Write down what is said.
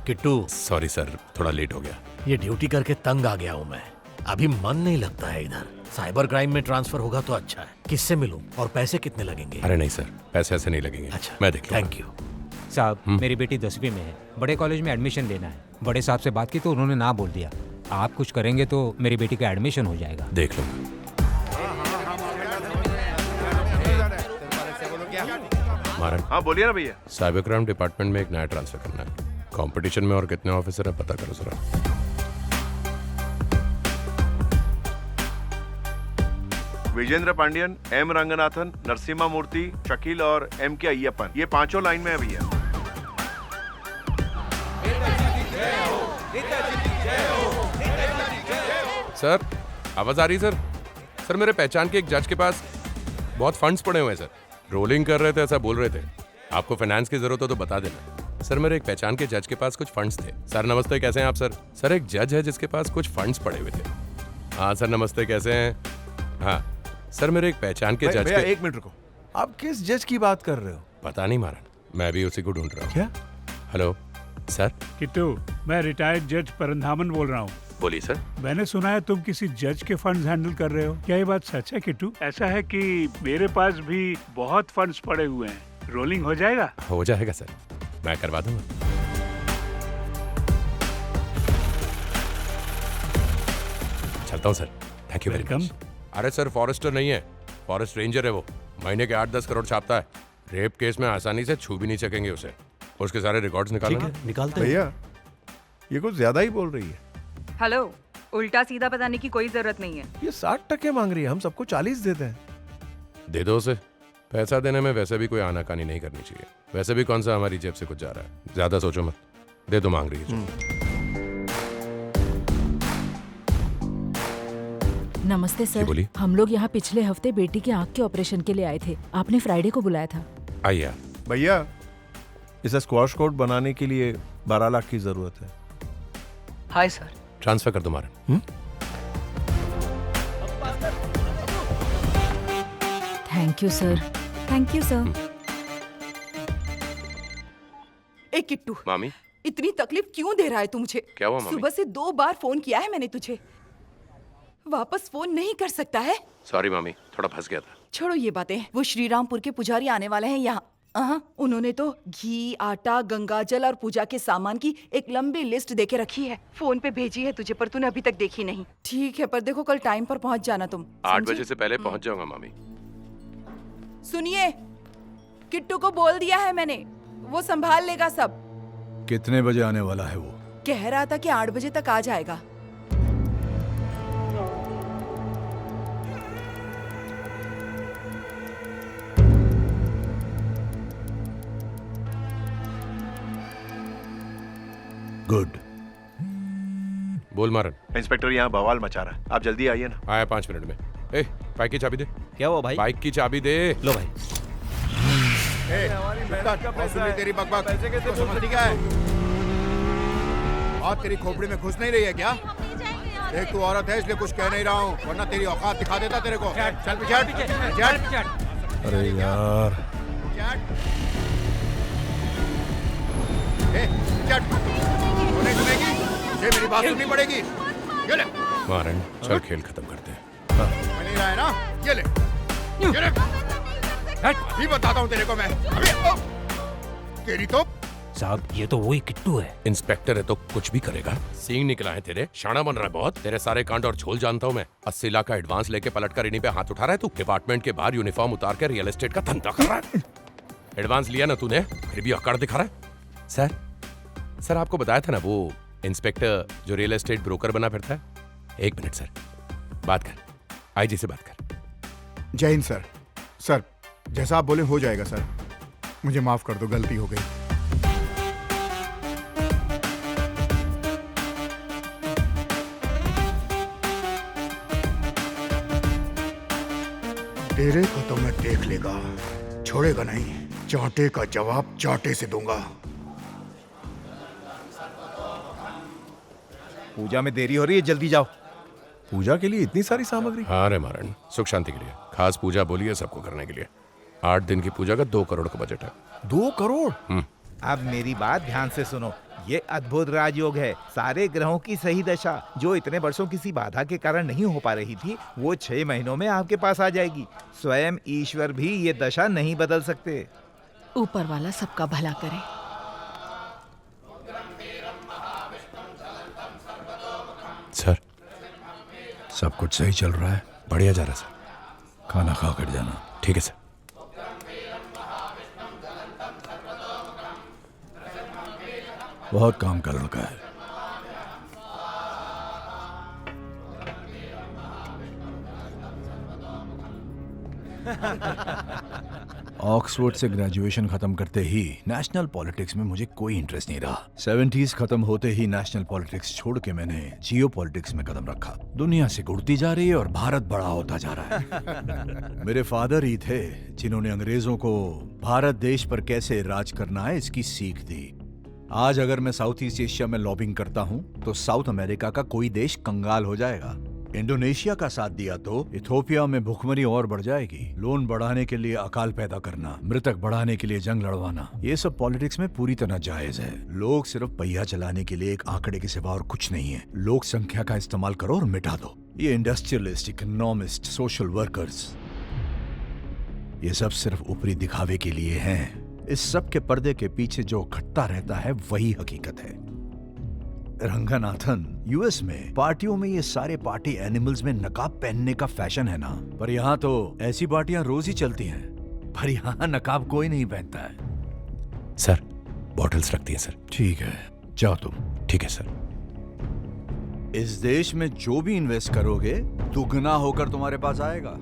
Kittu, sorry sir, थोड़ा late हो गया। ये ड्यूटी करके तंग आ गया हूँ मैं। अभी मन नहीं लगता है इधर। साइबर क्राइम में ट्रांसफर होगा तो अच्छा है। किससे मिलूं और पैसे कितने लगेंगे? अरे नहीं सर, पैसे ऐसे नहीं लगेंगे। अच्छा, मैं देख लूंगा। Thank you. साहब, मेरी बेटी 10वीं में है, बड़े कॉलेज में एडमिशन लेना है। बड़े साहब से बात की तो उन्होंने ना बोल दिया। आप कुछ करेंगे तो मेरी बेटी का एडमिशन हो जाएगा। देख लूंगा। मारन, हाँ बोलिए ना भैया। साइबर क्राइम डिपार्टमेंट में एक नया ट्रांसफर करना है। कंपटीशन में और कितने ऑफिसर हैं पता करो जरा। विजेंद्र पांडियन, एम रंगनाथन, नरसिम्हा मूर्ति, शकील और एम के अय्यप्पन, ये पांचों लाइन में है भैया। सर, आवाज आ रही सर? सर, मेरे पहचान के एक जज के पास बहुत फंड्स पड़े हुए हैं सर। रोलिंग कर रहे थे, ऐसा बोल रहे थे। आपको फाइनेंस की जरूरत हो तो बता देना। सर, मेरे एक पहचान के जज के पास कुछ फंड्स थे। सर नमस्ते, कैसे हैं आप सर? सर, एक जज है जिसके पास कुछ फंड्स पड़े हुए थे। हाँ सर नमस्ते, कैसे हैं? हाँ सर, मेरे एक पहचान के जज भैया के... एक मिनट रुको, आप किस जज की बात कर रहे हो? पता नहीं महाराज, मैं भी उसी को ढूंढ रहा हूँ। क्या? Hello sir. किट्टू, मैं रिटायर्ड जज परंधामन बोल रहा हूँ। बोलिए सर। मैंने सुना है तुम किसी जज के फंड्स हैंडल कर रहे हो, क्या ये बात सच है किट्टू? ऐसा है कि मेरे पास भी बहुत फंड्स पड़े हुए हैं, रोलिंग हो जाएगा? हो जाएगा सर, मैं करवा दूंगा। चलता हूँ sir, thank you very much. अरे सर, फॉरेस्टर नहीं है, फॉरेस्ट रेंजर है वो। महीने के 8-10 करोड़ छापता है। रेप केस में आसानी से छू भी नहीं सकेंगे उसे। उसके सारे रिकॉर्ड्स निकालना। ठीक है, निकालते हैं। भैया ये कुछ ज्यादा ही बोल रही है। हेलो, उल्टा सीधा बताने की कोई जरूरत नहीं है। ये 60% मांग रही है, हम सबको 40 देते हैं। दे दो उसे। पैसा देने में वैसे भी कोई आनाकानी नहीं करनी चाहिए। वैसे भी कौन सा हमारी जेब से कुछ जा रहा है। ज्यादा सोचो मत, दे दो, मांग रही है। नमस्ते जी सर, बोलिए। हम लोग यहाँ पिछले हफ्ते बेटी के आँख के ऑपरेशन के लिए आए थे। आपने फ्राइडे को बुलाया था। आइए। भैया इसे स्क्वाश कोर्ट बनाने के लिए 12 लाख की जरूरत है। Hi sir. ट्रांसफर कर दो Maran. Thank you sir. Thank you sir. ए किट्टू, मामी, इतनी तकलीफ क्यों दे रहा है तू मुझे? क्या हुआ मामी? सुबह से 2 बार फोन किया है मैंने तुझे, वापस फोन नहीं कर सकता है? सॉरी मामी, थोड़ा फंस गया था। छोड़ो ये बातें। वो श्रीरामपुर के पुजारी आने वाले हैं यहाँ। उन्होंने तो घी, आटा, गंगाजल और पूजा के सामान की एक लंबी लिस्ट देके रखी है। फोन पे भेजी है तुझे, पर तूने अभी तक देखी नहीं। ठीक है, पर देखो कल टाइम पर पहुँच जाना तुम। 8 बजे से पहले पहुंच जाऊंगा मामी। सुनिए, किट्टू को बोल दिया है मैंने, वो संभाल लेगा सब। कितने बजे आने वाला है वो? कह रहा था कि 8 बजे तक आ जाएगा। गुड। बोल मारन। इंस्पेक्टर यहाँ बवाल मचा रहा है, आप जल्दी आइए ना। आया 5 मिनट में। ए, बाइक की चाबी दे। क्या हुआ भाई? बाइक की चाबी दे। लो भाई। तेरी बकबक पैसे के समझती क्या है? बात तेरी खोपड़ी में घुस नहीं रही है क्या? देख तू औरत है इसलिए कुछ कह नहीं रहा हूँ, वरना तेरी औकात दिखा देता तेरे को। चल पीछे। अरे यार, ये मेरी बात सुननी पड़ेगी। ये ले। मारन, चल खेल खत्म करते हैं। मैं नहीं रहा है ना, ये ले। ये ले। अभी बताता हूँ तेरे को मैं। अभी तेरी तो। साहब, ये तो वही किट्टू है। इंस्पेक्टर है तो कुछ भी करेगा। सींग निकला है तेरे, शाना बन रहा है बहुत। तेरे सारे कांड और झोल जानता हूँ मैं। 80 लाख का एडवांस लेके पलट कर इन्हीं पे हाथ उठा रहा है तू। डिपार्टमेंट के बाहर यूनिफॉर्म उतार के रियल एस्टेट का धंधा कर रहा है। एडवांस लिया ना तूने, फिर भी अकड़ दिखा रहा है। सर आपको बताया था ना वो इंस्पेक्टर जो रियल एस्टेट ब्रोकर बना फिरता है। 1 मिनट सर, बात कर, आईजी से बात कर। जय हिंद सर। सर जैसा आप बोले हो जाएगा सर, मुझे माफ कर दो, गलती हो गई। तेरे को तो मैं देख लेगा, छोड़ेगा नहीं। चांटे का जवाब चांटे से दूंगा। पूजा में देरी हो रही है, जल्दी जाओ। पूजा के लिए इतनी सारी सामग्री? हाँ रे मारन, सुख शांति के लिए खास पूजा बोली है सबको करने के लिए। 8 दिन की पूजा का 2 करोड़ का बजट है। 2 करोड़? अब मेरी बात ध्यान से सुनो। ये अद्भुत राजयोग है। सारे ग्रहों की सही दशा जो इतने वर्षों किसी बाधा के कारण नहीं हो पा रही थी, वो 6 महीनों में आपके पास आ जाएगी। स्वयं ईश्वर भी ये दशा नहीं बदल सकते। ऊपर वाला सबका भला करे। सर, सब कुछ सही चल रहा है? बढ़िया जा रहा सर। खाना खा कर जाना। ठीक है सर। बहुत काम का लड़का है। ऑक्सफोर्ड से ग्रेजुएशन खत्म करते ही नेशनल पॉलिटिक्स में मुझे कोई इंटरेस्ट नहीं रहा। 70s खत्म होते ही नेशनल पॉलिटिक्स छोड़ के मैंने जियो पॉलिटिक्स में कदम रखा। दुनिया से गुड़ती जा रही है और भारत बड़ा होता जा रहा है। मेरे फादर ही थे जिन्होंने अंग्रेजों को भारत देश पर कैसे राज करना है इसकी सीख दी। आज अगर मैं साउथ ईस्ट एशिया में लॉबिंग करता हूं तो साउथ अमेरिका का कोई देश कंगाल हो जाएगा। इंडोनेशिया का साथ दिया तो इथोपिया में भुखमरी और बढ़ जाएगी। लोन बढ़ाने के लिए अकाल पैदा करना, मृतक बढ़ाने के लिए जंग लड़वाना, ये सब पॉलिटिक्स में पूरी तरह जायज है। लोग सिर्फ पहिया चलाने के लिए एक आंकड़े के सिवा और कुछ नहीं है। लोक संख्या का इस्तेमाल करो और मिटा दो। ये इंडस्ट्रियलिस्ट, इकोनॉमिस्ट, सोशल वर्कर्स, ये सब सिर्फ ऊपरी दिखावे के लिए हैं। इस सब के पर्दे के पीछे जो घटता रहता है वही हकीकत है। रंगनाथन, यूएस में पार्टियों में ये सारे पार्टी एनिमल्स में नकाब पहनने का फैशन है ना, पर यहाँ तो ऐसी पार्टियां रोज ही चलती हैं, पर यहाँ नकाब कोई नहीं पहनता है। सर, बॉटल्स रखती हैं सर। ठीक है, जाओ तुम। ठीक है सर। इस देश में जो भी इन्वेस्ट करोगे दुगना होकर तुम्हारे पास आएगा।